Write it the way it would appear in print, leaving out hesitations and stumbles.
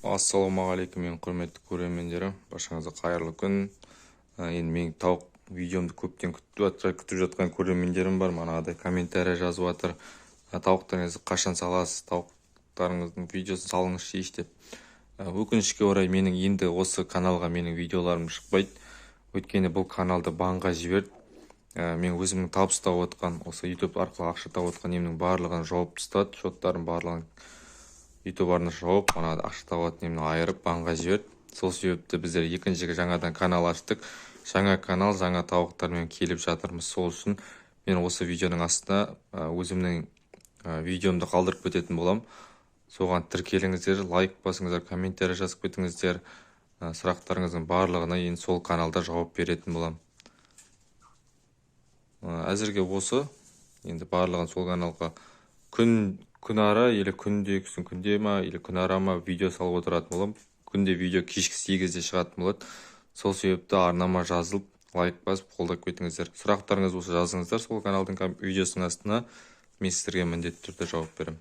Ассалаумағалейкум, мен құрметті көрермендерім. Баршаңызға қайырлы күн. Енді менің тауық видеомды көптен күтіп жатқан көрермендерім бар. Манағыдай комментарий жазып жатыр. Тауықтарыңызды қашан саласыз? Тауықтарыңыздың видеосын салыңызшы дейші деп. Өкінішке орай менің енді осы каналға менің видеоларым шықпайды. Өйткені бұл каналды банға жіберді. Мен өзімнің табыс тауып отқан, осы YouTube арқылы ақша тауып отқан емнің барлығын жауып тастады. Шоттарын барлығын YouTube арнасы жауып, ақша табатын емнен айырып банға жіберді. Сол себепті біздер екінші жаңадан канал аштық. Жаңа канал, жаңа тауықтармен келіп жатырмыз. Сол үшін мен осы видеоның астына өзімнің видеомды қалдырып кететін болам. Соған тіркеліңіздер, лайк басыңыздар, комментарий жазып кетіңіздер. Сұрақтарыңыздың барлығына енді сол каналда жауап беретін болам. Әзірге осы, енді барлығын сол каналға күн ара, или күнде ма, или күн ара ма видео салып отыратын болам. Күнде видео кешкі 8-де шығатын болады. Сол себепті арнама жазылып, лайк басып, қолдап кетіңіздер. Сұрақтарыңыз болса жазыңыздар сол каналдың видеосының астына. Мен сіздерге міндетті түрде жауап беремін.